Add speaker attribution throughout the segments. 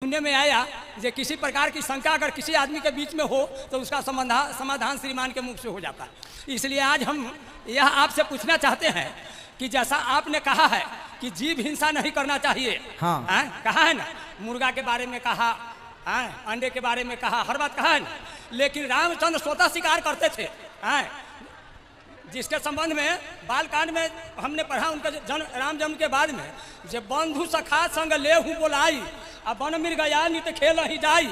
Speaker 1: सुनने में आया कि किसी प्रकार की शंका अगर किसी आदमी के बीच में हो तो उसका समाधान श्रीमान के मुख से हो जाता है। इसलिए आज हम यह आपसे पूछना चाहते हैं कि जैसा आपने कहा है कि जीव हिंसा नहीं करना चाहिए, हाँ कहा है ना, मुर्गा के बारे में कहा, अंडे के बारे में कहा, हर बात कहा है ना, लेकिन रामचंद्र स्वतः शिकार करते थे, जिसके संबंध में बालकांड में हमने पढ़ा उनके राम जन्म के बाद में, जब बंधु सखा संग ले हूँ बोलाई अब वन मिर गया नित खेल ही जाई,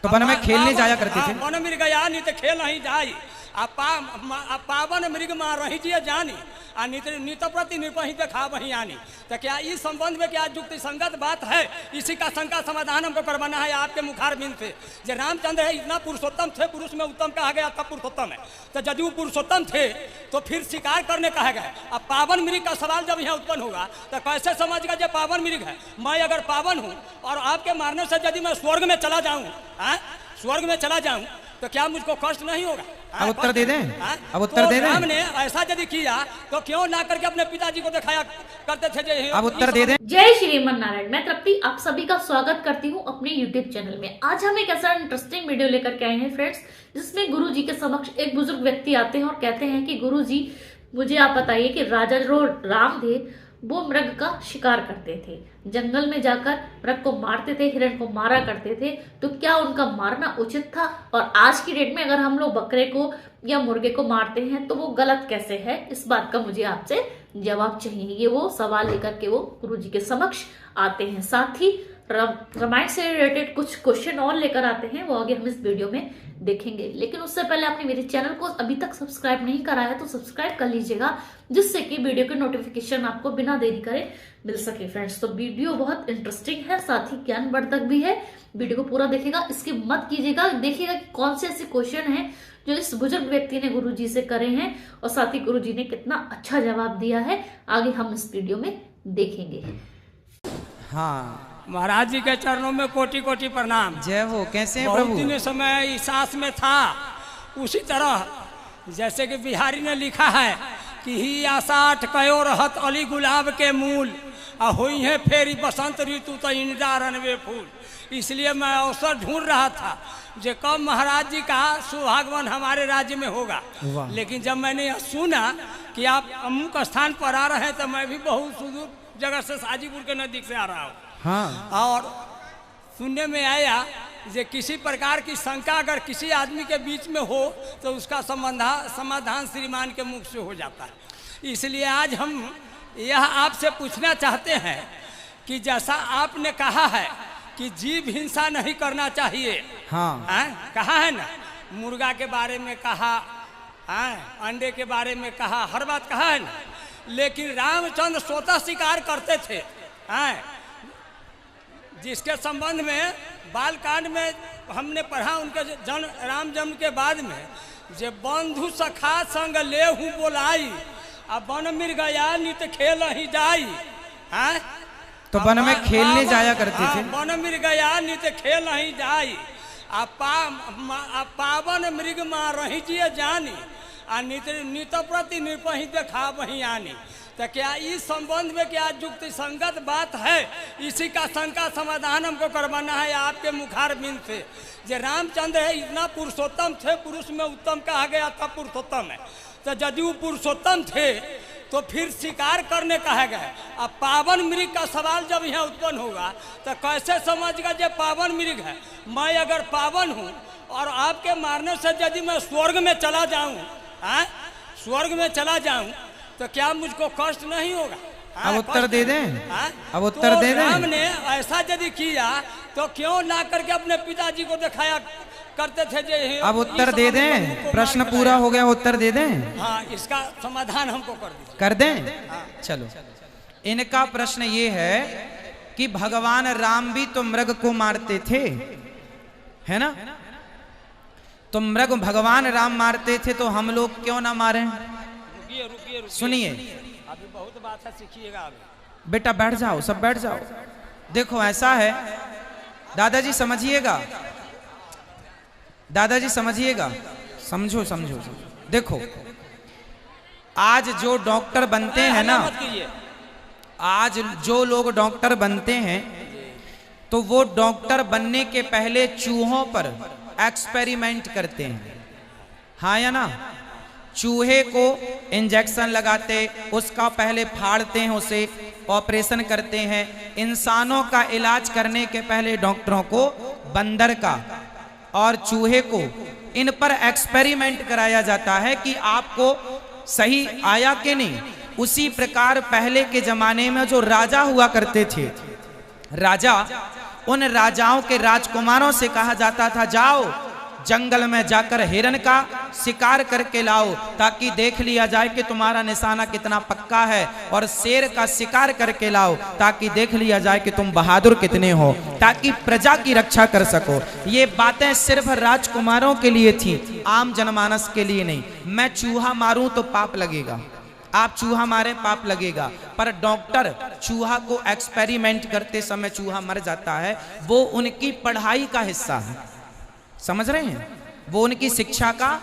Speaker 2: तो वन में खेलने जाया करते थे,
Speaker 1: वन मिर गया नित खेल ही जाई पावन मृग मार रही जिए जानी आ नित प्रति निर्पही देखा वही आनी। तो क्या इस संबंध में क्या युक्ति संगत बात है? इसी का शंका समाधान हमको करवाना है आपके मुखार बिंद से। जो रामचंद्र है इतना पुरुषोत्तम थे, पुरुष में उत्तम कहा गया तब पुरुषोत्तम है, तो यदि वो पुरुषोत्तम थे तो फिर शिकार करने कहा गया। अब पावन मृग का सवाल जब यहाँ उत्पन्न होगा तो कैसे समझेगा जो पावन मृग है? मैं अगर पावन हूँ और आपके मारने से यदि मैं स्वर्ग में चला जाऊँ, स्वर्ग में चला जाऊँ तो क्या मुझको कष्ट नहीं होगा?
Speaker 2: अब उत्तर दे दें, अब उत्तर दे दें।
Speaker 1: राम ने ऐसा यदि किया तो क्यों ना करके अपने पिताजी को दिखाया करते थे?
Speaker 2: अब उत्तर दे दें।
Speaker 3: जय श्रीमन नारायण। मैं तृप्ति आप सभी का स्वागत करती हूँ अपने YouTube चैनल में। आज हम एक ऐसा इंटरेस्टिंग वीडियो लेकर के आए हैं फ्रेंड्स, जिसमें गुरु जी के समक्ष एक बुजुर्ग व्यक्ति आते हैं और कहते हैं कि गुरु जी मुझे आप बताइए कि राजा जो राम थे वो मृग का शिकार करते थे, जंगल में जाकर मृग को मारते थे, हिरण को मारा करते थे, तो क्या उनका मारना उचित था? और आज की डेट में अगर हम लोग बकरे को या मुर्गे को मारते हैं तो वो गलत कैसे है? इस बात का मुझे आपसे जवाब चाहिए। ये वो सवाल लेकर के वो गुरु जी के समक्ष आते हैं। साथ ही रामायण से रिलेटेड कुछ क्वेश्चन और लेकर आते हैं, वो आगे हम इस वीडियो में देखेंगे। लेकिन उससे पहले आपने मेरे चैनल को अभी तक सब्सक्राइब नहीं करा है तो सब्सक्राइब कर लीजिएगा, जिससे कि वीडियो के नोटिफिकेशन आपको बिना देरी करे मिल सके फ्रेंड्स। तो वीडियो बहुत इंटरेस्टिंग है, साथ ही ज्ञानवर्धक भी है। वीडियो को पूरा देखेगा, स्किप मत कीजिएगा, देखिएगा कि कौन से ऐसे क्वेश्चन हैं जो इस बुजुर्ग व्यक्ति ने गुरु जी से करे हैं और साथ ही गुरु जी ने कितना अच्छा जवाब दिया है, आगे हम इस वीडियो में देखेंगे।
Speaker 2: हाँ
Speaker 1: महाराज जी के चरणों में कोटि कोटि प्रणाम।
Speaker 2: जय हो। कैसे हैं
Speaker 1: बहुत
Speaker 2: प्रभु?
Speaker 1: दिन समय इस सांस में था, उसी तरह जैसे कि बिहारी ने लिखा है कि ही आसाठ कयो रहत अली गुलाब के मूल हुई है फेरी बसंत ऋतु तो इंदा रनवे फूल। इसलिए मैं अवसर ढूंढ रहा था जो कब महाराज जी का सुहागवन हमारे राज्य में होगा। लेकिन जब मैंने यह सुना कि आप अमुक स्थान पर आ रहे हैं तो मैं भी बहुत सुदूर जगह से हाजीपुर के नजदीक से आ रहा हूँ।
Speaker 2: हाँ।
Speaker 1: और सुनने में आया कि किसी प्रकार की शंका अगर किसी आदमी के बीच में हो तो उसका समाधान श्रीमान के मुख से हो जाता है। इसलिए आज हम यह आपसे पूछना चाहते हैं कि जैसा आपने कहा है कि जीव हिंसा नहीं करना चाहिए,
Speaker 2: हाँ
Speaker 1: कहा है ना, मुर्गा के बारे में कहा, अंडे के बारे में कहा, हर बात कहा है ना, लेकिन रामचंद्र स्वतः शिकार करते थे, जिसके संबंध में बालकांड में हमने पढ़ा उनके राम जन्म के बाद में, जे बंधु सखा संग ले हूँ बोलाई अब वन मिर गया नित खेल ही जाई,
Speaker 2: तो वन में खेलने जाया करते थे,
Speaker 1: वन मिर गया नित खेल ही जाई पावन मृग मार रही जिए जानी आ नित प्रति निर्पही देखा वही आनी। तो क्या इस संबंध में क्या युक्ति संगत बात है? इसी का शंका समाधान हमको करवाना है आपके मुखार बिंद से। जो रामचंद्र है इतना पुरुषोत्तम थे, पुरुष में उत्तम कहा गया तब पुरुषोत्तम है, तो यदि वो पुरुषोत्तम थे तो फिर शिकार करने कहा गया। अब पावन मृग का सवाल जब यहाँ उत्पन्न होगा तो कैसे समझेगा जो पावन मृग है? मैं अगर पावन हूँ और आपके मारने से यदि मैं स्वर्ग में चला जाऊँ, स्वर्ग में चला जाऊँ तो क्या मुझको कष्ट नहीं होगा?
Speaker 2: अब उत्तर दे दें, अब उत्तर
Speaker 1: तो
Speaker 2: दे दें।
Speaker 1: राम ने ऐसा यदि किया तो क्यों ना करके अपने पिताजी को दिखाया करते थे? जे
Speaker 2: अब उत्तर दे दें, प्रश्न पूरा हो गया, उत्तर दे दें।
Speaker 1: हाँ, इसका समाधान हमको कर
Speaker 2: दें। हाँ। चलो, इनका प्रश्न ये है कि भगवान राम भी तो मृग को मारते थे, है ना? तो मृग भगवान राम मारते थे तो हम लोग क्यों ना मारें? सुनिए,
Speaker 1: अभी बहुत बात है, सीखिएगा। अभी
Speaker 2: बेटा बैठ जाओ, सब बैठ जाओ। देखो ऐसा है, दादाजी समझिएगा, दादाजी समझिएगा, समझो समझो। देखो आज जो डॉक्टर बनते हैं ना, आज जो लोग डॉक्टर बनते हैं तो वो डॉक्टर बनने के पहले चूहों पर एक्सपेरिमेंट करते हैं, हाँ या ना। चूहे को इंजेक्शन लगाते, उसका पहले फाड़ते हैं, उसे ऑपरेशन करते हैं। इंसानों का इलाज करने के पहले डॉक्टरों को बंदर का और चूहे को इन पर एक्सपेरिमेंट कराया जाता है कि आपको सही आया कि नहीं। उसी प्रकार पहले के जमाने में जो राजा हुआ करते थे, राजा, उन राजाओं के राजकुमारों से कहा जाता था जाओ जंगल में जाकर हिरण का शिकार करके लाओ ताकि देख लिया जाए कि तुम्हारा निशाना कितना पक्का है, और शेर का शिकार करके लाओ ताकि देख लिया जाए कि तुम बहादुर कितने हो, ताकि प्रजा की रक्षा कर सको। ये बातें सिर्फ राजकुमारों के लिए थी, आम जनमानस के लिए नहीं। मैं चूहा मारूं तो पाप लगेगा, आप चूहा मारे पाप लगेगा, पर डॉक्टर चूहा को एक्सपेरिमेंट करते समय चूहा मर जाता है, वो उनकी पढ़ाई का हिस्सा है, समझ रहे हैं, वो उनकी शिक्षा का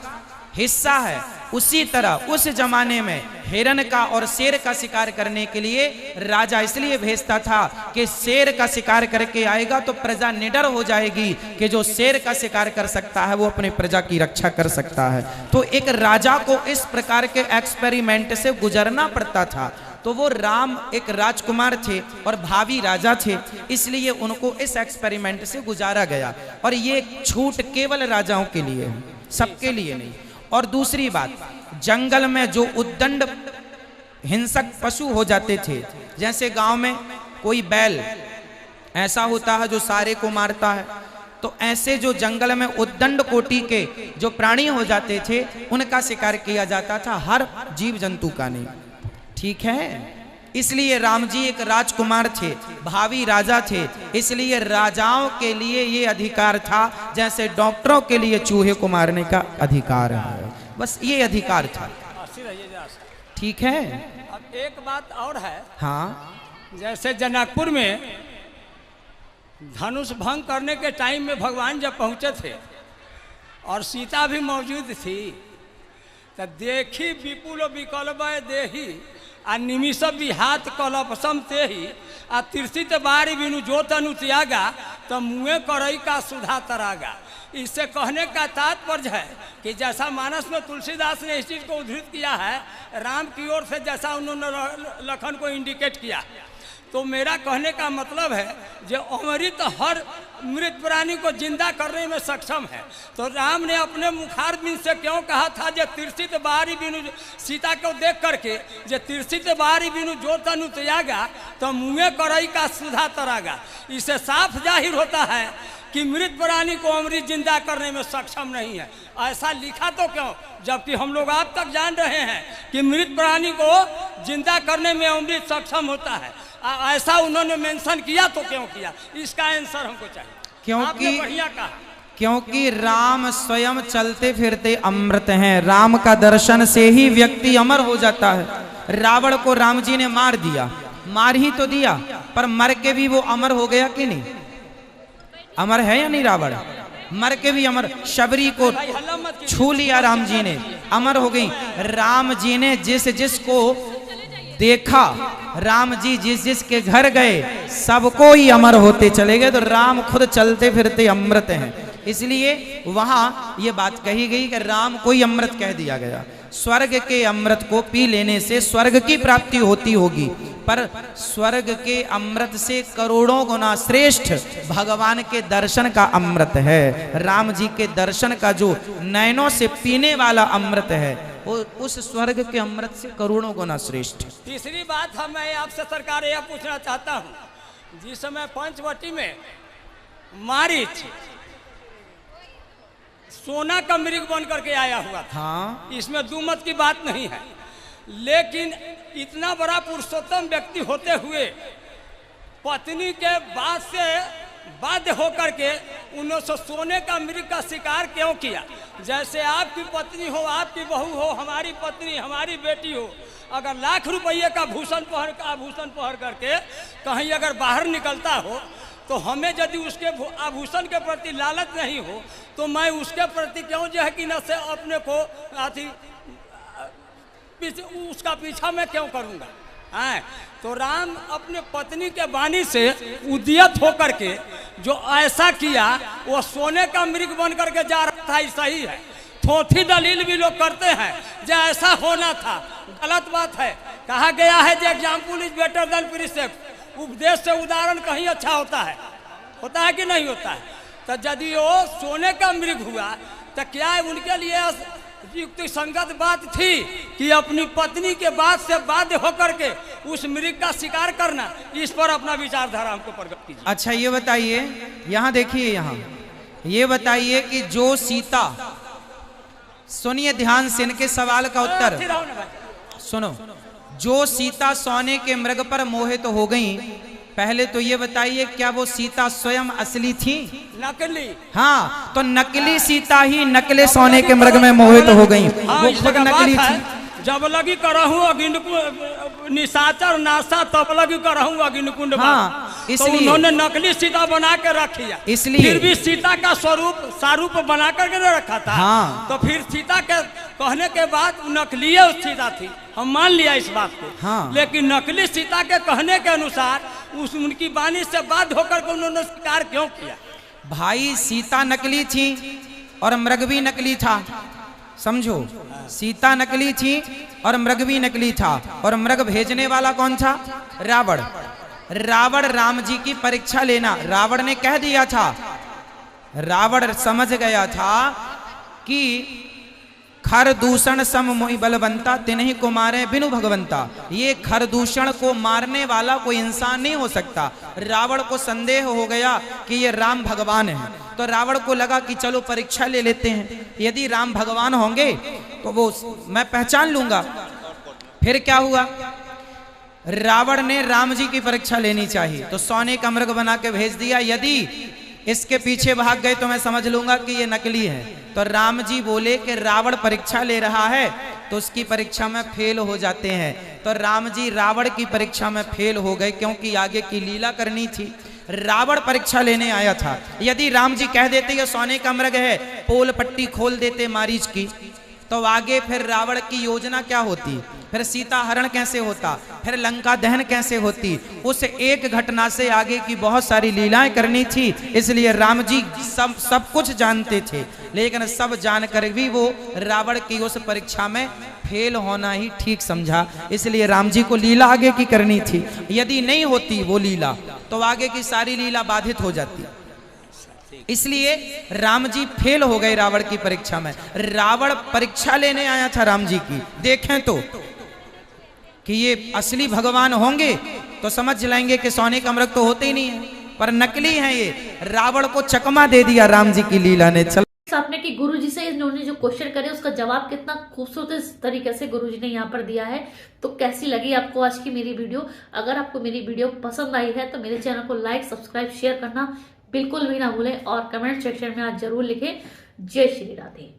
Speaker 2: हिस्सा है। उसी तरह उस जमाने में हिरण का और शेर का शिकार करने के लिए राजा इसलिए भेजता था कि शेर का शिकार करके आएगा तो प्रजा निडर हो जाएगी कि जो शेर का शिकार कर सकता है वो अपनी प्रजा की रक्षा कर सकता है। तो एक राजा को इस प्रकार के एक्सपेरिमेंट से गुजरना पड़ता था। तो वो राम एक राजकुमार थे और भावी राजा थे, इसलिए उनको इस एक्सपेरिमेंट से गुजारा गया। और ये छूट केवल राजाओं के लिए है, सबके लिए नहीं। और दूसरी बात, जंगल में जो उद्दंड हिंसक पशु हो जाते थे, जैसे गांव में कोई बैल ऐसा होता है जो सारे को मारता है, तो ऐसे जो जंगल में उद्दंड कोटि के जो प्राणी हो जाते थे उनका शिकार किया जाता था, हर जीव जंतु का नहीं, ठीक है। इसलिए राम जी एक राजकुमार थे, भावी राजा थे, इसलिए राजाओं के लिए ये अधिकार था जैसे डॉक्टरों के लिए चूहे को मारने का अधिकार है, बस ये अधिकार था, ठीक है।
Speaker 1: अब एक बात और है,
Speaker 2: हाँ,
Speaker 1: जैसे जनकपुर में धनुष भंग करने के टाइम में भगवान जब पहुंचे थे और सीता भी मौजूद थी, तो देखी विपुल विकल्प देही आ निमिष विहात कलपसम ते ही आ तिरसित बारी बिनु जो तनु त्यागा तो मुँह करई का सुधा तरागा। इससे कहने का तात्पर्य है कि जैसा मानस में तुलसीदास ने इस चीज़ को उद्धृत किया है, राम की ओर से जैसा उन्होंने लखन को इंडिकेट किया, तो मेरा कहने का मतलब है जो अमृत हर मृत प्राणी को जिंदा करने में सक्षम है। तो राम ने अपने मुखार बिन से क्यों कहा था जो तिरसित बारी बिनु, सीता को देख करके जो तिरसित बारी बिनु जो तनु त्यागा तो मुँह करई का सुधा तरागा। इससे साफ जाहिर होता है कि मृत प्राणी को अमृत जिंदा करने में सक्षम नहीं है। ऐसा लिखा तो क्यों, जबकि हम लोग आप तक जान रहे हैं कि मृत प्राणी को जिंदा करने में अमृत सक्षम होता है। ऐसा उन्होंने मेंशन किया तो क्यों किया, इसका आंसर हमको चाहिए। आपने बढ़िया कहा,
Speaker 2: क्योंकि राम स्वयं चलते फिरते अमृत हैं, राम का दर्शन से ही व्यक्ति अमर हो जाता है। रावण को राम जी ने मार दिया, मार ही तो दिया, पर मर के भी वो अमर हो गया कि नहीं, अमर है या नहीं रावण, मर के भी अमर। शबरी को छू लिया राम जी ने, अमर हो गई। राम जी ने जिस जिसको देखा, राम जी जिस जिसके घर गए सबको ही अमर होते चले गए। तो राम खुद चलते फिरते अमृत हैं, इसलिए वहां ये बात कही गई कि राम को ही अमृत कह दिया गया। स्वर्ग के अमृत को पी लेने से स्वर्ग की प्राप्ति होती होगी, पर स्वर्ग के अमृत से करोड़ों गुना श्रेष्ठ भगवान के दर्शन का अमृत है। राम जी के दर्शन का जो नयनों से पीने वाला अमृत है वो उस स्वर्ग के अमृत से करोड़ों गुना श्रेष्ठ।
Speaker 1: तीसरी बात है, मैं आपसे सरकार यह पूछना चाहता हूँ, जिस समय पंचवटी में मारीच सोना का मृग बन करके आया हुआ था,
Speaker 2: हाँ,
Speaker 1: इसमें दो मत की बात नहीं है, लेकिन इतना बड़ा पुरुषोत्तम व्यक्ति होते हुए पत्नी के बाद से बाध्य होकर के उन्होंने सोने का मृग का शिकार क्यों किया। जैसे आपकी पत्नी हो, आपकी बहू हो, हमारी पत्नी, हमारी बेटी हो, अगर लाख रुपये का आभूषण पहन करके कहीं अगर बाहर निकलता हो तो हमें यदि उसके आभूषण के प्रति लालच नहीं हो तो मैं उसके प्रति क्यों जो है कि न से अपने को उसका पीछा मैं क्यों करूँगा। हैं। तो राम अपने पत्नी के वाणी से उद्यत होकर के जो ऐसा किया वो सोने का मृग बन करके जा रहा था, सही है। थोथी दलील भी लोग करते हैं जो ऐसा होना था, गलत बात है। कहा गया है जो example is better than precept, उपदेश से उदाहरण कहीं अच्छा होता है कि नहीं होता है। तो यदि वो सोने का मृग हुआ तो क्या उनके लिए युक्ति संगत बात थी कि अपनी पत्नी के बात से बाध्य होकर के उस मृग का शिकार करना? इस पर अपना विचारधारा हमको प्रकट कीजिए।
Speaker 2: अच्छा ये बताइए, यहाँ देखिए, यहाँ ये बताइए कि जो सीता, सुनिए ध्यान से इनके सवाल का उत्तर सुनो। जो सीता सोने के मृग पर मोहित हो गई, पहले तो ये बताइए क्या वो सीता स्वयं असली थी?
Speaker 1: नकली।
Speaker 2: हाँ, तो नकली सीता ही नकले सोने के मृग में मोहित हो गई, वो खुद नकली थी।
Speaker 1: जब लगी करहूं निशाचर नासा तब लगी करहूं अग्निकुंड।
Speaker 2: हाँ,
Speaker 1: तो उन्होंने नकली सीता बना के रखी है,
Speaker 2: इसलिए
Speaker 1: फिर भी सीता का स्वरूप बना करके नहीं रखा था।
Speaker 2: हाँ,
Speaker 1: तो फिर सीता के कहने के बाद नकली सीता थी, हम मान लिया इस बात को।
Speaker 2: हाँ,
Speaker 1: लेकिन नकली सीता के कहने के अनुसार उनकी वाणी से बाध्य होकर के उन्होंने शिकार क्यों किया?
Speaker 2: भाई सीता नकली थी और मृग भी नकली था, समझो। सीता नकली थी और मृग भी नकली था, और मृग भेजने वाला कौन था? रावण। रावण राम जी की परीक्षा लेना, रावण ने कह दिया था, रावण समझ गया था कि खरदूषण सम मोहि बलवंता तिन्हि को मारे बिनु भगवंता। ये खरदूषण को मारने वाला कोई इंसान नहीं हो सकता। रावण को संदेह हो गया कि ये राम भगवान है, तो रावण को लगा कि चलो परीक्षा ले लेते हैं, यदि राम भगवान होंगे तो वो मैं पहचान लूंगा। फिर क्या हुआ? रावण ने राम जी की परीक्षा लेनी चाहिए, तो सोने का मृग बना के भेज दिया, यदि इसके पीछे भाग गए तो मैं समझ लूंगा कि ये नकली है। तो राम जी बोले कि रावण परीक्षा ले रहा है तो उसकी परीक्षा में फेल हो जाते हैं। तो राम जी रावण की परीक्षा में फेल हो गए, क्योंकि आगे की लीला करनी थी। रावण परीक्षा लेने आया था, यदि राम जी कह देते ये सोने का मृग है, पोल पट्टी खोल देते मारीच की, तो आगे फिर रावण की योजना क्या होती, फिर सीता हरण कैसे होता, फिर लंका दहन कैसे होती। उस एक घटना से आगे की बहुत सारी लीलाएं करनी थी, इसलिए राम जी सब कुछ जानते थे, लेकिन सब जानकर भी वो रावण की उस परीक्षा में फेल होना ही ठीक समझा, इसलिए राम जी को लीला आगे की करनी थी। यदि नहीं होती वो लीला तो आगे की सारी लीला बाधित हो जाती, इसलिए राम जी फेल हो गए रावण की परीक्षा में। रावण परीक्षा लेने आया था राम जी की, देखें तो कि ये असली भगवान होंगे तो समझ लाएंगे कि सोने का मृग तो होते ही नहीं है, पर नकली है ये। रावण को चकमा दे दिया राम जी की लीला ने। चल
Speaker 3: आपने कि गुरुजी से इन्होंने जो क्वेश्चन करे उसका जवाब कितना खूबसूरत तरीके से गुरुजी ने यहाँ पर दिया है। तो कैसी लगी आपको आज की मेरी वीडियो? अगर आपको मेरी वीडियो पसंद आई है तो मेरे चैनल को लाइक, सब्सक्राइब, शेयर करना बिल्कुल भी ना भूलें, और कमेंट सेक्शन में आज जरूर लिखें जय श्री राधे।